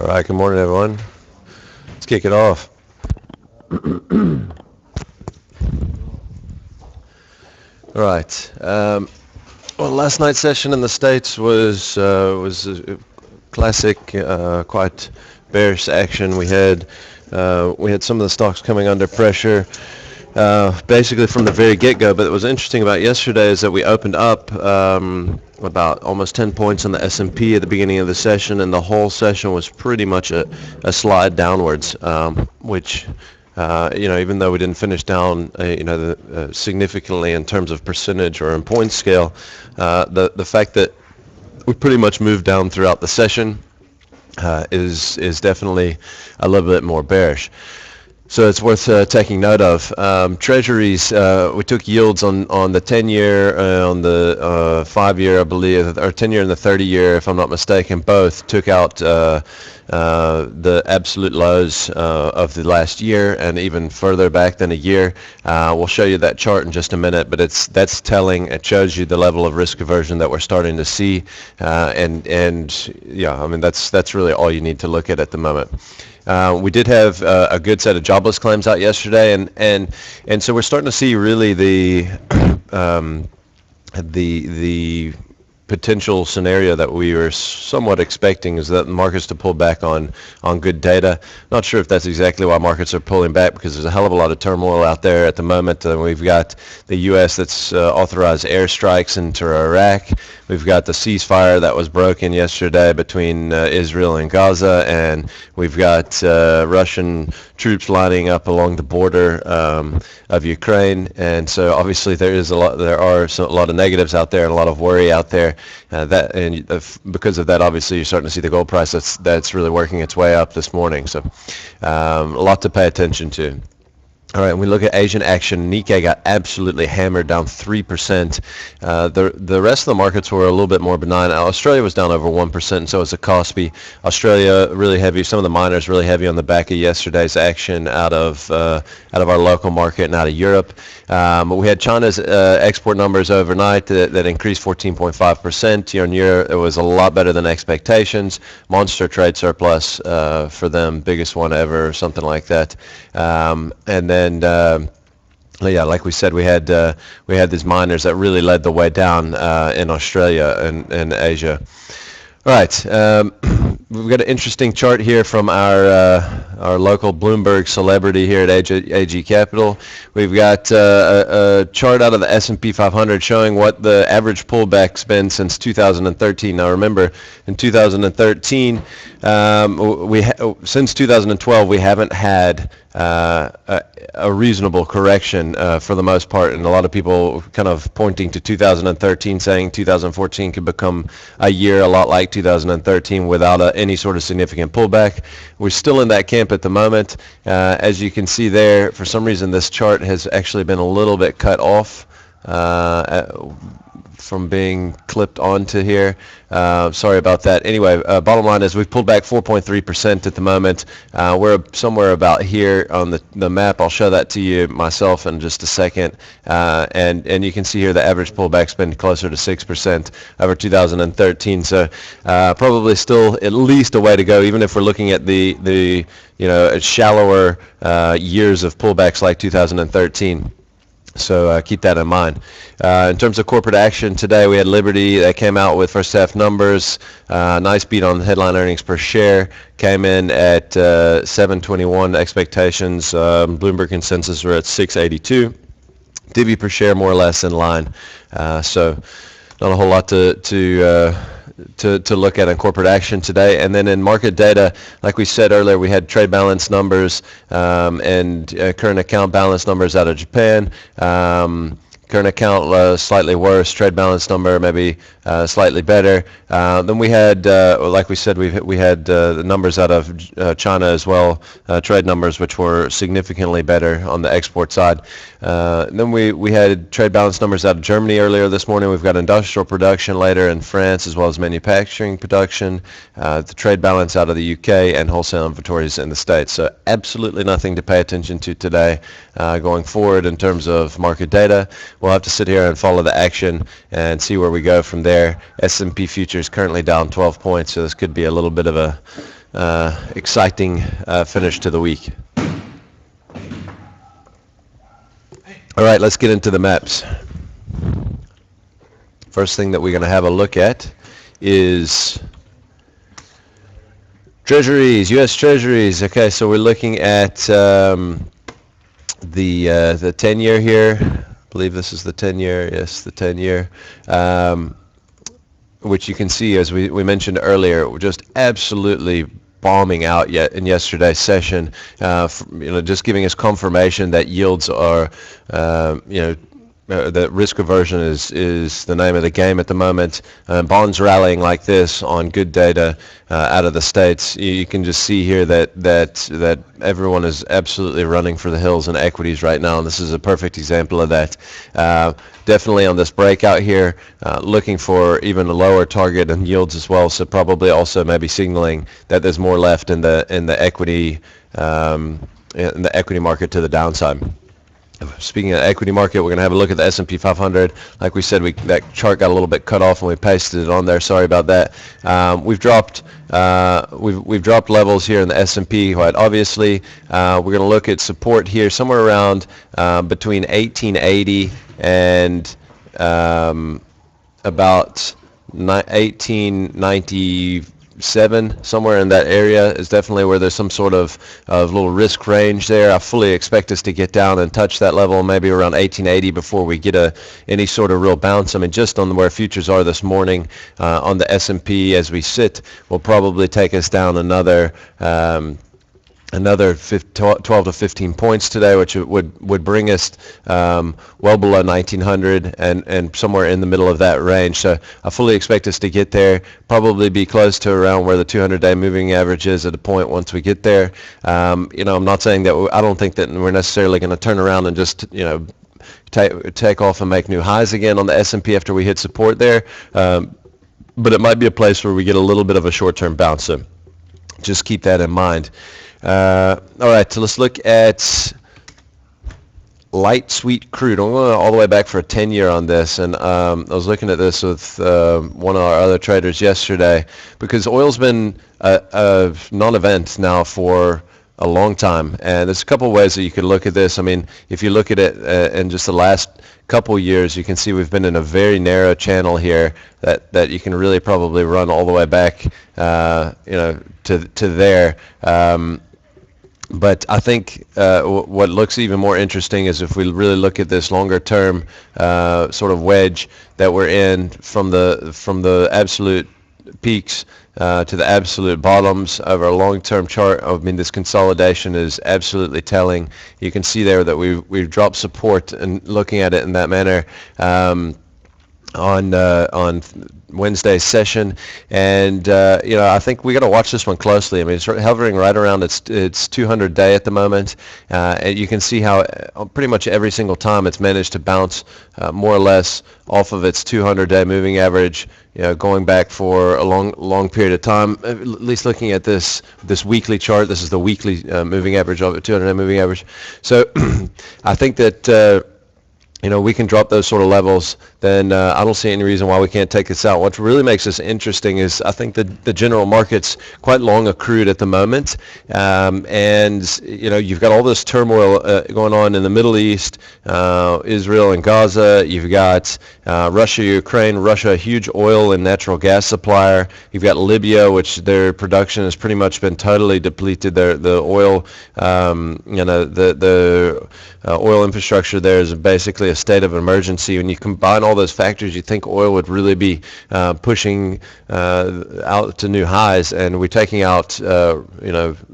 All right, good morning, everyone. Let's kick it off. All right. Well, last night's session in the States was a classic, quite bearish action. We had some of the stocks coming under pressure, basically from the very get-go. But what was interesting about yesterday is that we opened up about almost 10 points on the S&P at the beginning of the session, and the whole session was pretty much a slide downwards, which even though we didn't finish down, significantly in terms of percentage or in point scale, the fact that we pretty much moved down throughout the session is definitely a little bit more bearish. So it's worth taking note of. Treasuries, we took yields on the 10-year, on the 5-year, I believe, or 10-year and the 30-year, if I'm not mistaken. Both took out the absolute lows of the last year and even further back than a year. We'll show you that chart in just a minute, but that's telling. It shows you the level of risk aversion that we're starting to see, and yeah, I mean that's really all you need to look at the moment. We did have a good set of jobless claims out yesterday, and so we're starting to see really the potential scenario that we were somewhat expecting is that markets to pull back on good data. Not sure if that's exactly why markets are pulling back, because there's a hell of a lot of turmoil out there at the moment. We've got the U.S. that's authorized airstrikes into Iraq. We've got the ceasefire that was broken yesterday between Israel and Gaza, and we've got Russian troops lining up along the border of Ukraine. And so obviously there are a lot of negatives out there and a lot of worry out there. Because of that, obviously you're starting to see the gold price that's really working its way up this morning. So a lot to pay attention to. All right, when we look at Asian action, Nikkei got absolutely hammered, down 3%. The rest of the markets were a little bit more benign. Australia was down over 1%, and so was the Kospi. Australia really heavy. Some of the miners really heavy on the back of yesterday's action out of our local market and out of Europe. We had China's export numbers overnight that increased 14.5% year on year. It was a lot better than expectations. Monster trade surplus for them, biggest one ever, or something like that. And then, yeah, like we said, we had these miners that really led the way down in Australia and Asia. All right, we've got an interesting chart here from our local Bloomberg celebrity here at AG Capital. We've got a chart out of the S&P 500 showing what the average pullback's been since 2013. Now remember, in 2013, since 2012, we haven't had a reasonable correction for the most part, and a lot of people kind of pointing to 2013, saying 2014 could become a year a lot like 2013 without any sort of significant pullback. We're still in that camp at the moment. As you can see there, for some reason this chart has actually been a little bit cut off from being clipped onto here. Sorry about that. Anyway, bottom line is we've pulled back 4.3% at the moment. We're somewhere about here on the map. I'll show that to you myself in just a second. And you can see here the average pullback's been closer to 6% over 2013. So probably still at least a way to go, even if we're looking at the shallower years of pullbacks like 2013. So keep that in mind. In terms of corporate action today, we had Liberty that came out with first half numbers. Nice beat on headline earnings per share. Came in at 7.21 expectations. Bloomberg consensus were at 6.82. Divi per share more or less in line. So not a whole lot to look at in corporate action today. And then in market data, like we said earlier, we had trade balance numbers and current account balance numbers out of Japan. Current account slightly worse, trade balance number maybe slightly better. Then we had, like we said, we had the numbers out of China as well, trade numbers which were significantly better on the export side. Then we had trade balance numbers out of Germany earlier this morning. We've got industrial production later in France as well as manufacturing production, the trade balance out of the UK, and wholesale inventories in the States. So absolutely nothing to pay attention to today going forward in terms of market data. We'll have to sit here and follow the action and see where we go from there. S&P futures currently down 12 points, so this could be a little bit of exciting finish to the week. All right, let's get into the maps. First thing that we're going to have a look at is Treasuries, U.S. Treasuries. Okay, so we're looking at the 10-year here. I believe this is the 10-year. Yes, the 10-year. Which you can see, as we mentioned earlier, just absolutely bombing out yet in yesterday's session. Just giving us confirmation that yields are, that risk aversion is the name of the game at the moment. Bonds rallying like this on good data out of the States. You can just see here that everyone is absolutely running for the hills in equities right now, and this is a perfect example of that. Definitely on this breakout here, looking for even a lower target and yields as well, so probably also maybe signaling that there's more left in the equity market to the downside. Speaking of the equity market, we're going to have a look at the S&P 500. Like we said, that chart got a little bit cut off and we pasted it on there. Sorry about that. We've dropped levels here in the S&P quite obviously. We're going to look at support here somewhere around between 1880 and about 1897, somewhere in that area is definitely where there's some sort of little risk range there. I fully expect us to get down and touch that level maybe around 1880 before we get any sort of real bounce. I mean, just on where futures are this morning on the S&P as we sit will probably take us down another 12 to 15 points today, which would bring us well below 1900 and somewhere in the middle of that range. So I fully expect us to get there, probably be close to around where the 200-day moving average is at a point once we get there. I'm not saying that I don't think that we're necessarily going to turn around and just take off and make new highs again on the S&P after we hit support there, but it might be a place where we get a little bit of a short-term bounce. So just keep that in mind. All right, so let's look at light sweet crude. I'm going all the way back for a 10-year on this, and I was looking at this with one of our other traders yesterday because oil's been a non-event now for a long time, and there's a couple of ways that you could look at this. I mean, if you look at it in just the last couple years, you can see we've been in a very narrow channel here that you can really probably run all the way back, to there. But I think what looks even more interesting is if we really look at this longer term sort of wedge that we're in from the absolute peaks to the absolute bottoms of our long-term chart. I mean, this consolidation is absolutely telling. You can see there that we've dropped support, and looking at it in that manner on Wednesday's session, and I think we got to watch this one closely. I mean, it's hovering right around its 200-day at the moment, and you can see how pretty much every single time it's managed to bounce more or less off of its 200-day moving average, going back for a long period of time. At least looking at this weekly chart, this is the weekly moving average of it, 200-day moving average. So I think that we can drop those sort of levels, then I don't see any reason why we can't take this out. What really makes this interesting is I think the general market's quite long accrued at the moment, and you've got all this turmoil going on in the Middle East, Israel and Gaza. You've got Russia, Ukraine. Russia, a huge oil and natural gas supplier. You've got Libya, which their production has pretty much been totally depleted. The oil, the oil infrastructure there is basically a state of emergency. When you combine all those factors, you think oil would really be pushing out to new highs, and we're taking out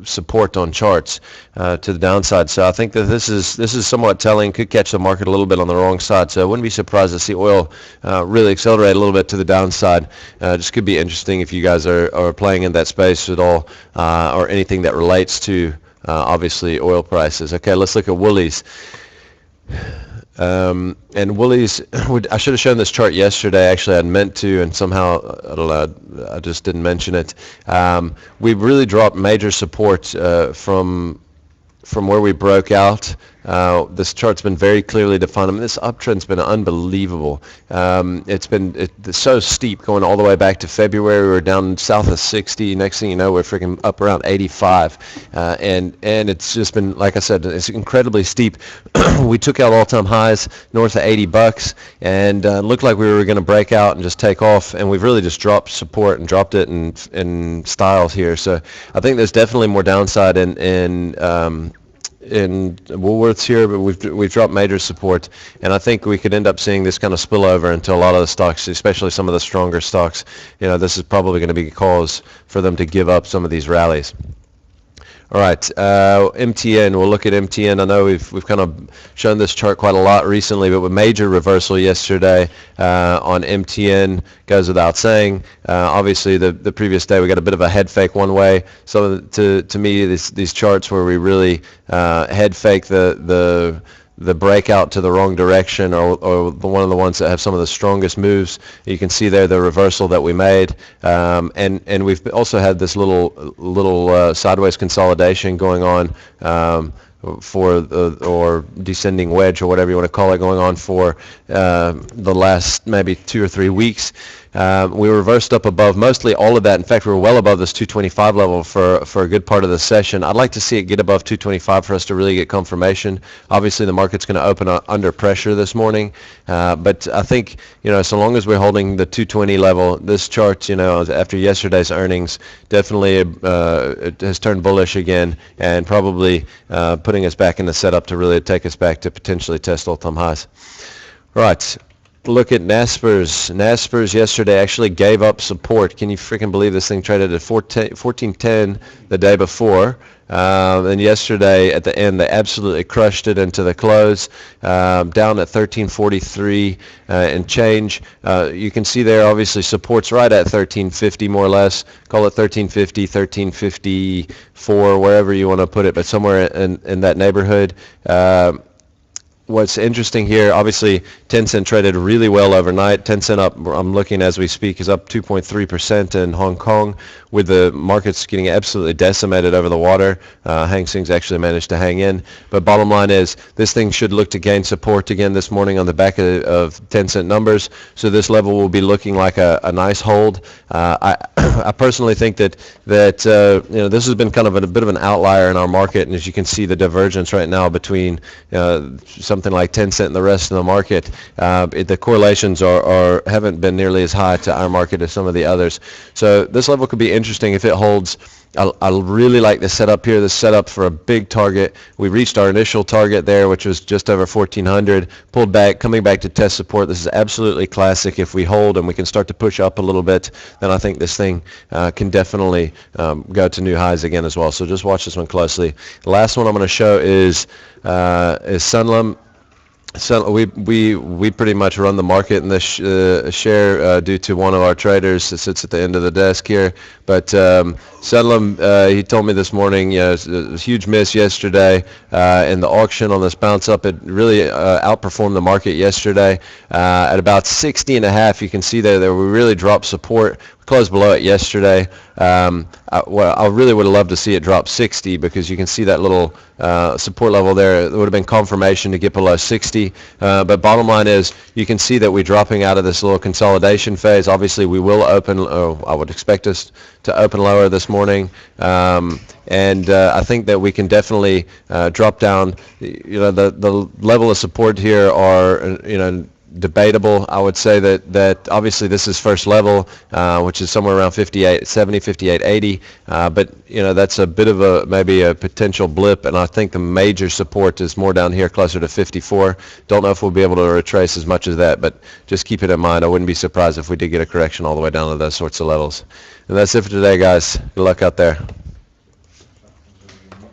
support on charts to the downside. So I think that this is somewhat telling. Could catch the market a little bit on the wrong side. So I wouldn't be surprised to see oil really accelerate a little bit to the downside. Just could be interesting if you guys are playing in that space at all, or anything that relates to obviously oil prices. Okay, let's look at Woolies. And Woolies, I should have shown this chart yesterday. Actually, I'd meant to, and somehow, I don't know, I just didn't mention it. We've really dropped major support from where we broke out This chart's been very clearly defined. I mean, this uptrend's been unbelievable. It's so steep going all the way back to February. We were down south of 60. Next thing you know, we're freaking up around 85. And it's just been, like I said, it's incredibly steep. We took out all-time highs north of $80 and looked like we were going to break out and just take off. And we've really just dropped support and dropped it in styles here. So I think there's definitely more downside in Woolworths here, but we've dropped major support, and I think we could end up seeing this kind of spill over into a lot of the stocks, especially some of the stronger stocks. This is probably going to be a cause for them to give up some of these rallies. All right, MTN, we'll look at MTN. I know we've kind of shown this chart quite a lot recently, but with major reversal yesterday on MTN, goes without saying. Obviously, the previous day we got a bit of a head fake one way. So to me, these charts where we really head fake the breakout to the wrong direction, or one of the ones that have some of the strongest moves. You can see there the reversal that we made, and we've also had this little sideways consolidation going on or descending wedge, or whatever you want to call it, going on for the last maybe 2 or 3 weeks. We reversed up above mostly all of that. In fact, we were well above this 225 level for a good part of the session. I'd like to see it get above 225 for us to really get confirmation. Obviously, the market's going to open under pressure this morning, but I think so long as we're holding the 220 level, this chart, after yesterday's earnings, definitely it has turned bullish again, and probably putting us back in the setup to really take us back to potentially test all-time highs. Right. Look at Naspers. Naspers yesterday actually gave up support. Can you freaking believe this thing traded at 1410 the day before? And yesterday at the end they absolutely crushed it into the close, down at 1343 and change. You can see there obviously support's right at 1350 more or less. Call it 1350, 1354, wherever you want to put it, but somewhere in that neighborhood. What's interesting here, obviously Tencent traded really well overnight. Tencent up, I'm looking as we speak, is up 2.3% in Hong Kong, with the markets getting absolutely decimated over the water. Hang Seng's actually managed to hang in. But bottom line is, this thing should look to gain support again this morning on the back of Tencent numbers. So this level will be looking like a nice hold. I personally think that this has been kind of a bit of an outlier in our market, and as you can see, the divergence right now between something like Tencent and the rest of the market, the correlations haven't been nearly as high to our market as some of the others. So this level could be interesting if it holds. I really like the setup here. The setup for a big target. We reached our initial target there, which was just over 1400. Pulled back, coming back to test support. This is absolutely classic. If we hold and we can start to push up a little bit, then I think this thing can definitely go to new highs again as well. So just watch this one closely. The last one I'm going to show is Sunlum. So we pretty much run the market in this share due to one of our traders that sits at the end of the desk here. But Sunlum, he told me this morning, it was a huge miss yesterday in the auction on this bounce up. It really outperformed the market yesterday at about 60.5. You can see there we really dropped support. Closed below it yesterday. I really would have loved to see it drop 60, because you can see that little support level there. It would have been confirmation to get below 60. But bottom line is, you can see that we're dropping out of this little consolidation phase. Obviously, we will open. I would expect us to open lower this morning. And I think that we can definitely drop down. The level of support here are debatable. I would say that obviously this is first level, which is somewhere around 58.70, 58.80, but that's a bit of maybe a potential blip, and I think the major support is more down here, closer to 54. Don't know if we'll be able to retrace as much as that, but just keep it in mind. I wouldn't be surprised if we did get a correction all the way down to those sorts of levels. And that's it for today, guys. Good luck out there.